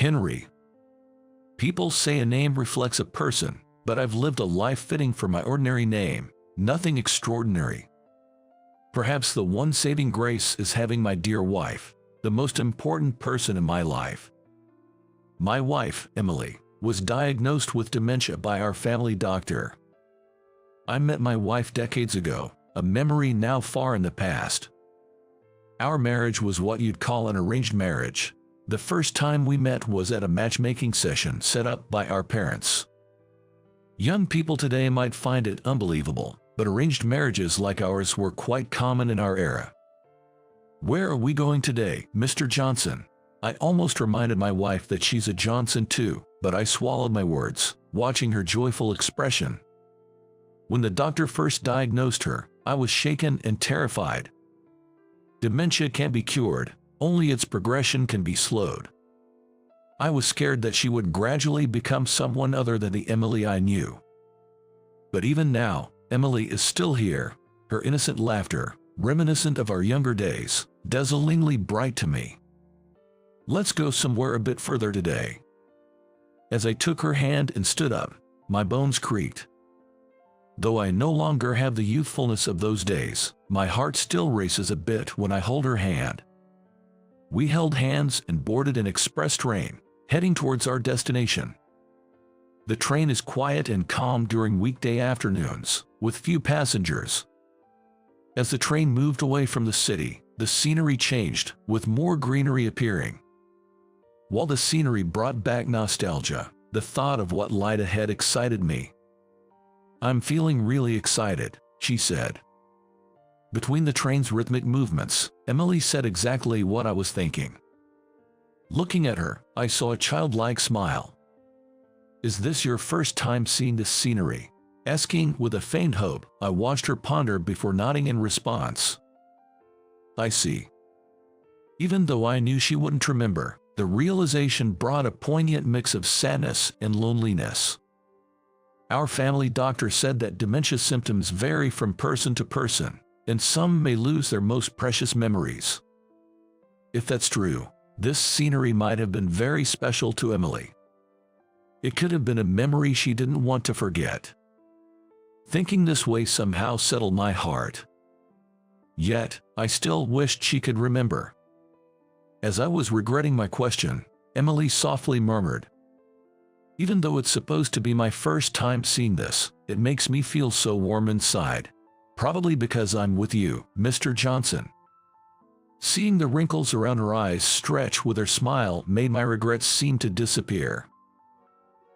Henry. People say a name reflects a person, but I've lived a life fitting for my ordinary name, nothing extraordinary. Perhaps the one saving grace is having my dear wife, the most important person in my life. My wife, Emily, was diagnosed with dementia by our family doctor. I met my wife decades ago, a memory now far in the past. Our marriage was what you'd call an arranged marriage. The first time we met was at a matchmaking session set up by our parents. Young people today might find it unbelievable, but arranged marriages like ours were quite common in our era. "Where are we going today, Mr. Johnson?" I almost reminded my wife that she's a Johnson too, but I swallowed my words, watching her joyful expression. When the doctor first diagnosed her, I was shaken and terrified. Dementia can't be cured, only its progression can be slowed. I was scared that she would gradually become someone other than the Emily I knew. But even now, Emily is still here, her innocent laughter, reminiscent of our younger days, dazzlingly bright to me. "Let's go somewhere a bit further today." As I took her hand and stood up, my bones creaked. Though I no longer have the youthfulness of those days, my heart still races a bit when I hold her hand. We held hands and boarded an express train, heading towards our destination. The train is quiet and calm during weekday afternoons, with few passengers. As the train moved away from the city, the scenery changed, with more greenery appearing. While the scenery brought back nostalgia, the thought of what lied ahead excited me. "I'm feeling really excited," she said. Between the train's rhythmic movements, Emily said exactly what I was thinking. Looking at her, I saw a childlike smile. "Is this your first time seeing this scenery?" Asking with a faint hope, I watched her ponder before nodding in response. "I see." Even though I knew she wouldn't remember, the realization brought a poignant mix of sadness and loneliness. Our family doctor said that dementia symptoms vary from person to person, and some may lose their most precious memories. If that's true, this scenery might have been very special to Emily. It could have been a memory she didn't want to forget. Thinking this way somehow settled my heart. Yet, I still wished she could remember. As I was regretting my question, Emily softly murmured, "Even though it's supposed to be my first time seeing this, it makes me feel so warm inside. Probably because I'm with you, Mr. Johnson." Seeing the wrinkles around her eyes stretch with her smile made my regrets seem to disappear.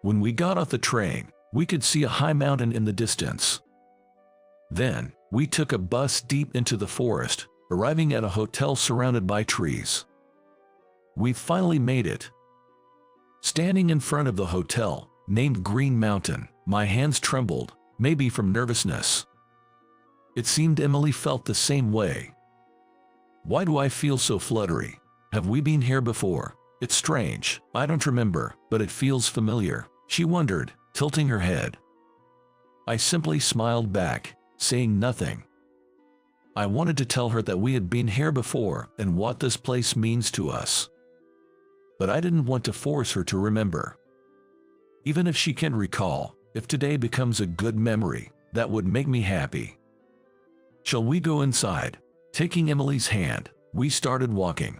When we got off the train, we could see a high mountain in the distance. Then, we took a bus deep into the forest, arriving at a hotel surrounded by trees. We finally made it. Standing in front of the hotel, named Green Mountain, my hands trembled, maybe from nervousness. It seemed Emily felt the same way. "Why do I feel so fluttery? Have we been here before? It's strange, I don't remember, but it feels familiar," she wondered, tilting her head. I simply smiled back, saying nothing. I wanted to tell her that we had been here before and what this place means to us. But I didn't want to force her to remember. Even if she can recall, if today becomes a good memory, that would make me happy. "Shall we go inside?" Taking Emily's hand, we started walking.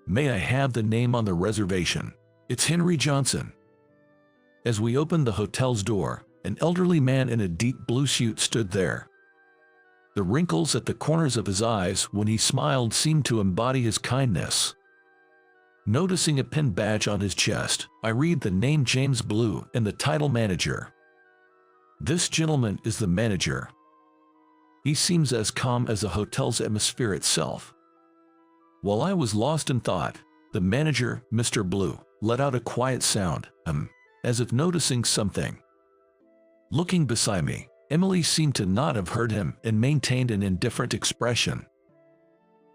"May I have the name on the reservation?" "It's Henry Johnson." As we opened the hotel's door, an elderly man in a deep blue suit stood there. The wrinkles at the corners of his eyes when he smiled seemed to embody his kindness. Noticing a pin badge on his chest, I read the name James Blue and the title manager. "This gentleman is the manager." He seems as calm as the hotel's atmosphere itself. While I was lost in thought, the manager, Mr. Blue, let out a quiet sound, as if noticing something. Looking beside me, Emily seemed to not have heard him and maintained an indifferent expression.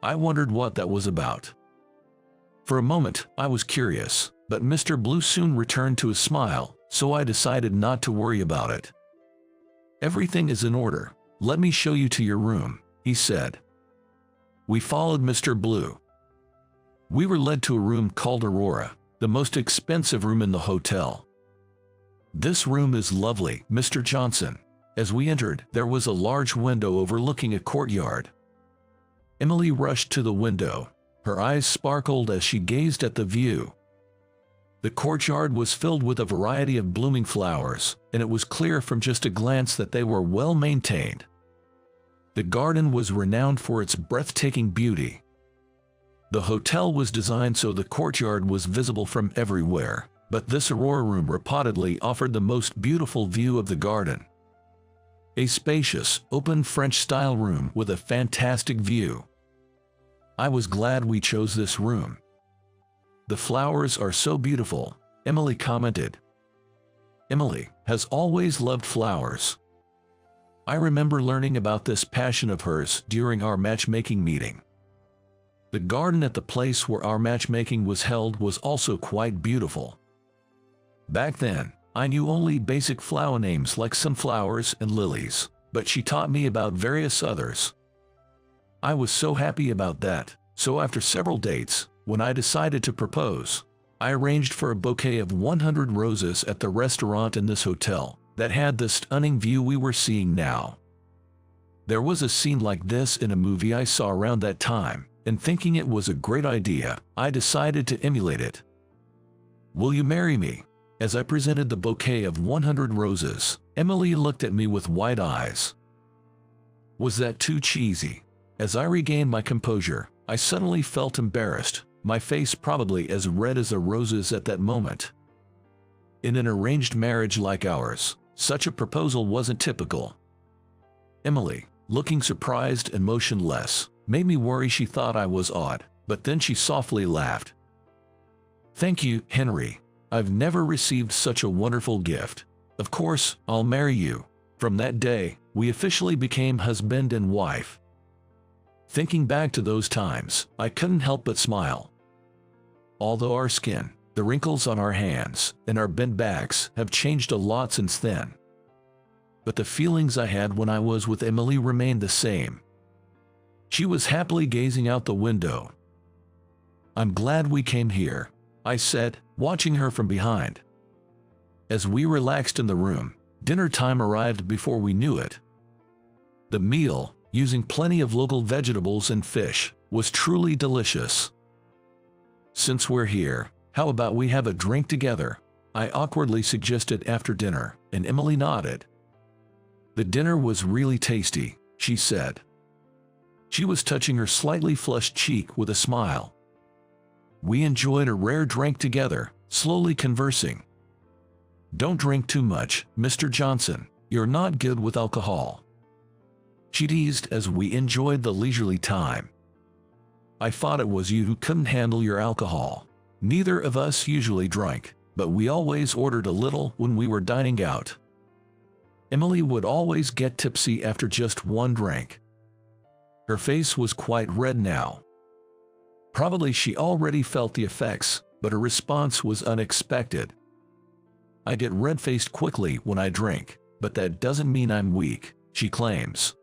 I wondered what that was about. For a moment, I was curious, but Mr. Blue soon returned to his smile, so I decided not to worry about it. "Everything is in order. Let me show you to your room," he said. We followed Mr. Blue. We were led to a room called Aurora, the most expensive room in the hotel. This room is lovely, Mr. Johnson. As we entered, there was a large window overlooking a courtyard. Emily rushed to the window. Her eyes sparkled as she gazed at the view. The courtyard was filled with a variety of blooming flowers, and it was clear from just a glance that they were well maintained. The garden was renowned for its breathtaking beauty. The hotel was designed so the courtyard was visible from everywhere, but this Aurora room reportedly offered the most beautiful view of the garden. A spacious, open French-style room with a fantastic view. I was glad we chose this room. The flowers are so beautiful, Emily commented. Emily has always loved flowers. I remember learning about this passion of hers during our matchmaking meeting. The garden at the place where our matchmaking was held was also quite beautiful. Back then, I knew only basic flower names like sunflowers and lilies, but she taught me about various others. I was so happy about that, so after several dates, when I decided to propose, I arranged for a bouquet of 100 roses at the restaurant in this hotel that had the stunning view we were seeing now. There was a scene like this in a movie I saw around that time, and thinking it was a great idea, I decided to emulate it. Will you marry me? As I presented the bouquet of 100 roses, Emily looked at me with wide eyes. Was that too cheesy? As I regained my composure, I suddenly felt embarrassed, my face probably as red as the roses at that moment. In an arranged marriage like ours, such a proposal wasn't typical. Emily, looking surprised and motionless, made me worry she thought I was odd, but then she softly laughed. Thank you, Henry. I've never received such a wonderful gift. Of course, I'll marry you. From that day, we officially became husband and wife. Thinking back to those times, I couldn't help but smile. Although our skin, the wrinkles on our hands, and our bent backs have changed a lot since then. But the feelings I had when I was with Emily remained the same. She was happily gazing out the window. I'm glad we came here, I said, watching her from behind. As we relaxed in the room, dinner time arrived before we knew it. The meal, using plenty of local vegetables and fish, was truly delicious. Since we're here, how about we have a drink together? I awkwardly suggested after dinner, and Emily nodded. The dinner was really tasty, she said. She was touching her slightly flushed cheek with a smile. We enjoyed a rare drink together, slowly conversing. Don't drink too much, Mr. Johnson. You're not good with alcohol. She teased as we enjoyed the leisurely time. I thought it was you who couldn't handle your alcohol. Neither of us usually drank, but we always ordered a little when we were dining out. Emily would always get tipsy after just one drink. Her face was quite red now. Probably she already felt the effects, but her response was unexpected. I get red-faced quickly when I drink, but that doesn't mean I'm weak, she claims.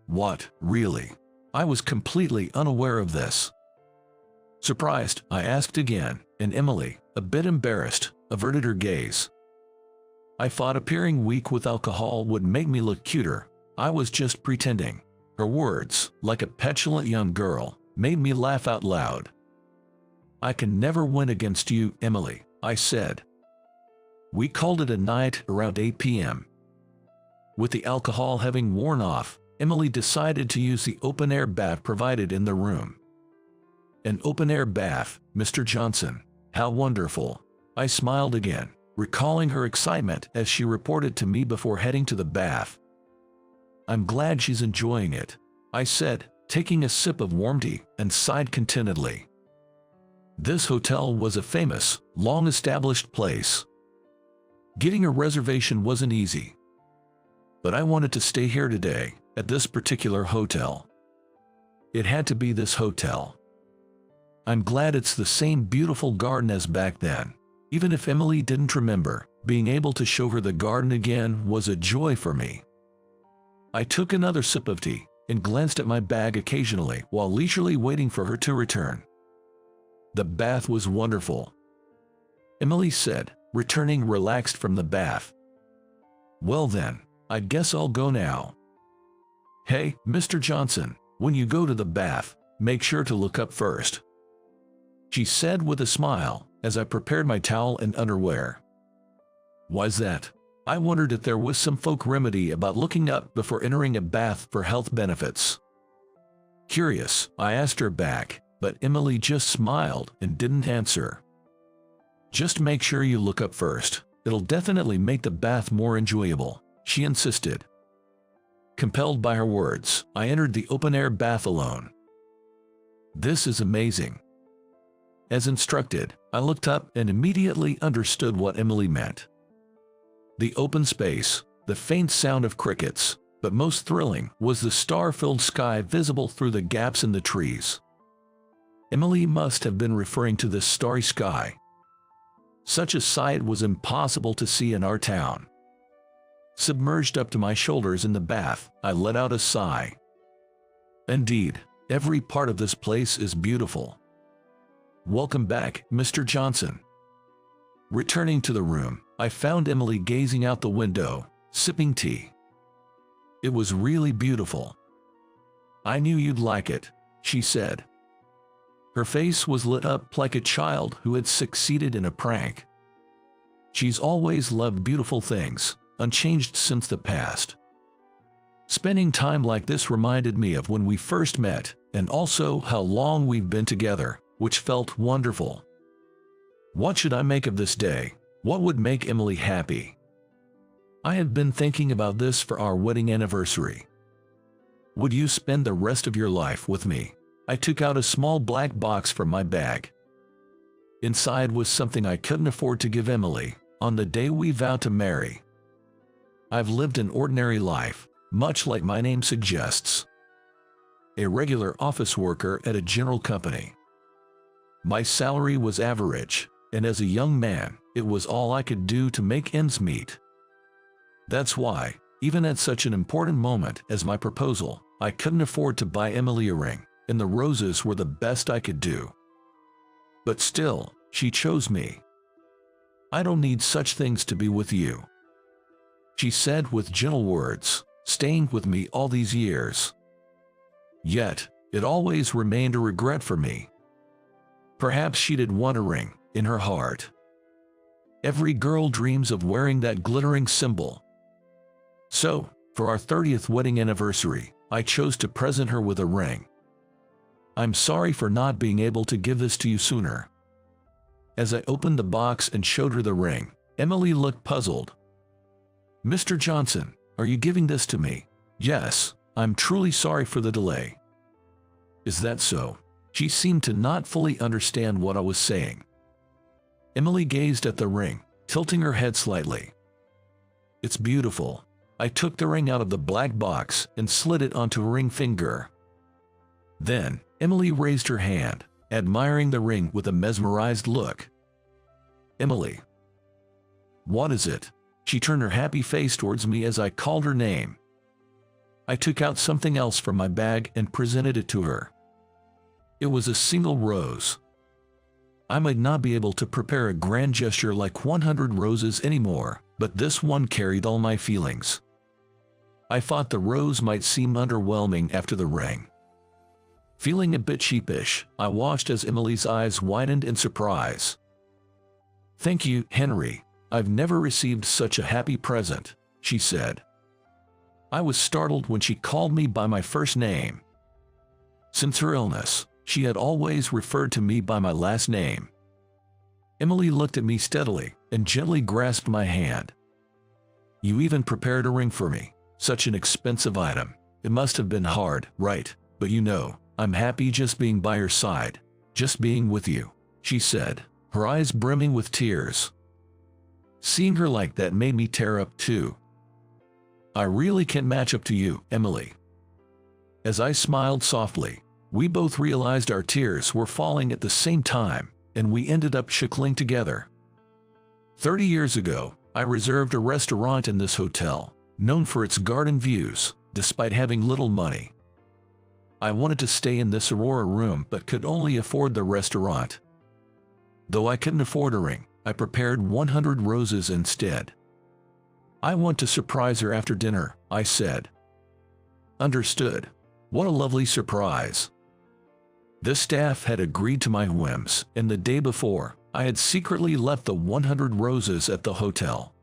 What, really? I was completely unaware of this. Surprised, I asked again, and Emily, a bit embarrassed, averted her gaze. I thought appearing weak with alcohol would make me look cuter. I was just pretending. Her words, like a petulant young girl, made me laugh out loud. I can never win against you, Emily, I said. We called it a night around 8 p.m. With the alcohol having worn off, Emily decided to use the open-air bath provided in the room. An open-air bath, Mr. Johnson. How wonderful. I smiled again, recalling her excitement as she reported to me before heading to the bath. I'm glad she's enjoying it, I said, taking a sip of warm tea, and sighed contentedly. This hotel was a famous, long-established place. Getting a reservation wasn't easy. But I wanted to stay here today, at this particular hotel. It had to be this hotel. I'm glad it's the same beautiful garden as back then. Even if Emily didn't remember, being able to show her the garden again was a joy for me. I took another sip of tea and glanced at my bag occasionally while leisurely waiting for her to return. The bath was wonderful. Emily said, returning relaxed from the bath. Well then, I guess I'll go now. Hey, Mr. Johnson, when you go to the bath, make sure to look up first, she said with a smile as I prepared my towel and underwear. Why's that? I wondered if there was some folk remedy about looking up before entering a bath for health benefits. Curious, I asked her back, but Emily just smiled and didn't answer. Just make sure you look up first. It'll definitely make the bath more enjoyable, she insisted. Compelled by her words, I entered the open-air bath alone. This is amazing. As instructed, I looked up and immediately understood what Emily meant. The open space, the faint sound of crickets, but most thrilling was the star-filled sky visible through the gaps in the trees. Emily must have been referring to this starry sky. Such a sight was impossible to see in our town. Submerged up to my shoulders in the bath, I let out a sigh. Indeed, every part of this place is beautiful. Welcome back, Mr. Johnson. Returning to the room, I found Emily gazing out the window, sipping tea. It was really beautiful. I knew you'd like it, she said. Her face was lit up like a child who had succeeded in a prank. She's always loved beautiful things, unchanged since the past. Spending time like this reminded me of when we first met, and also how long we've been together, which felt wonderful. What should I make of this day? What would make Emily happy? I have been thinking about this for our wedding anniversary. Would you spend the rest of your life with me? I took out a small black box from my bag. Inside was something I couldn't afford to give Emily on the day we vowed to marry. I've lived an ordinary life, much like my name suggests. A regular office worker at a general company. My salary was average, and as a young man, it was all I could do to make ends meet. That's why, even at such an important moment as my proposal, I couldn't afford to buy Emily a ring, and the roses were the best I could do. But still, she chose me. I don't need such things to be with you, she said with gentle words, staying with me all these years. Yet, it always remained a regret for me. Perhaps she did want a ring in her heart. Every girl dreams of wearing that glittering symbol. So, for our 30th wedding anniversary, I chose to present her with a ring. I'm sorry for not being able to give this to you sooner. As I opened the box and showed her the ring, Emily looked puzzled. Mr. Johnson, are you giving this to me? Yes, I'm truly sorry for the delay. Is that so? She seemed to not fully understand what I was saying. Emily gazed at the ring, tilting her head slightly. It's beautiful. I took the ring out of the black box and slid it onto a ring finger. Then, Emily raised her hand, admiring the ring with a mesmerized look. Emily. What is it? She turned her happy face towards me as I called her name. I took out something else from my bag and presented it to her. It was a single rose. I might not be able to prepare a grand gesture like 100 roses anymore, but this one carried all my feelings. I thought the rose might seem underwhelming after the ring. Feeling a bit sheepish, I watched as Emily's eyes widened in surprise. Thank you, Henry. I've never received such a happy present, she said. I was startled when she called me by my first name. Since her illness, she had always referred to me by my last name. Emily looked at me steadily and gently grasped my hand. You even prepared a ring for me, such an expensive item. It must have been hard, right? But you know, I'm happy just being by your side, just being with you, she said, her eyes brimming with tears. Seeing her like that made me tear up too. I really can't match up to you, Emily. As I smiled softly, we both realized our tears were falling at the same time, and we ended up chuckling together. 30 years ago, I reserved a restaurant in this hotel, known for its garden views, despite having little money. I wanted to stay in this Aurora room but could only afford the restaurant. Though I couldn't afford a ring, I prepared 100 roses instead. I want to surprise her after dinner, I said. Understood. What a lovely surprise. The staff had agreed to my whims, and the day before, I had secretly left the 100 roses at the hotel.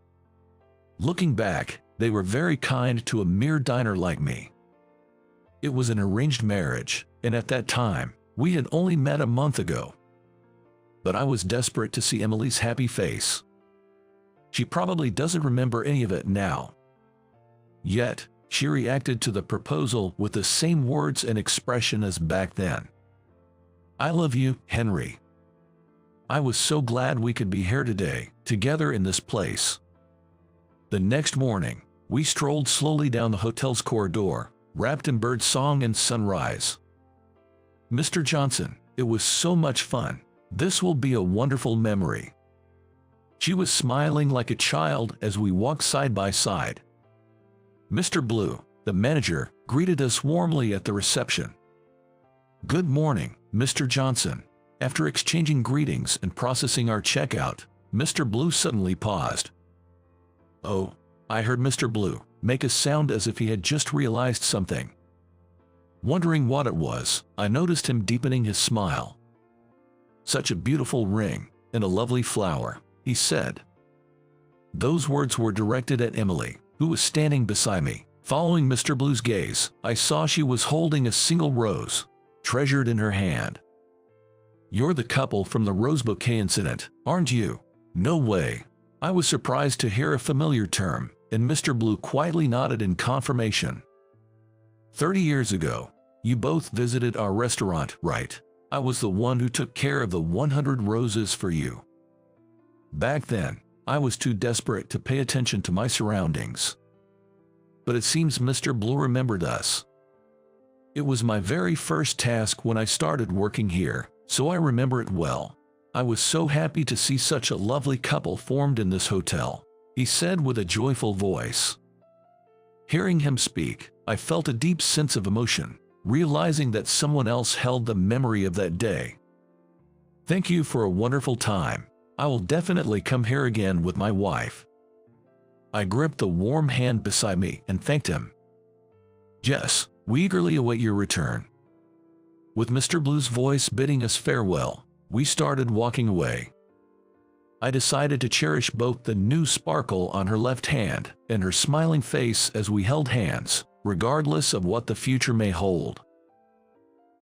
Looking back, they were very kind to a mere diner like me. It was an arranged marriage, and at that time, we had only met a month ago. But I was desperate to see Emily's happy face. She probably doesn't remember any of it now. Yet, she reacted to the proposal with the same words and expression as back then. I love you, Henry. I was so glad we could be here today, together in this place. The next morning, we strolled slowly down the hotel's corridor, wrapped in birdsong and sunrise. Mr. Johnson, it was so much fun. This will be a wonderful memory. She was smiling like a child as we walked side by side. Mr. Blue, the manager, greeted us warmly at the reception. Good morning, Mr. Johnson. After exchanging greetings and processing our checkout, Mr. Blue suddenly paused. Oh, I heard Mr. Blue make a sound as if he had just realized something. Wondering what it was, I noticed him deepening his smile. Such a beautiful ring, and a lovely flower, he said. Those words were directed at Emily, who was standing beside me. Following Mr. Blue's gaze, I saw she was holding a single rose, treasured in her hand. You're the couple from the rose bouquet incident, aren't you? No way. I was surprised to hear a familiar term, and Mr. Blue quietly nodded in confirmation. 30 years ago, you both visited our restaurant, right? I was the one who took care of the 100 roses for you. Back then, I was too desperate to pay attention to my surroundings. But it seems Mr. Blue remembered us. It was my very first task when I started working here, so I remember it well. I was so happy to see such a lovely couple formed in this hotel, he said with a joyful voice. Hearing him speak, I felt a deep sense of emotion, realizing that someone else held the memory of that day. Thank you for a wonderful time. I will definitely come here again with my wife. I gripped the warm hand beside me and thanked him. Jess, we eagerly await your return. With Mr. Blue's voice bidding us farewell, we started walking away. I decided to cherish both the new sparkle on her left hand and her smiling face as we held hands, regardless of what the future may hold.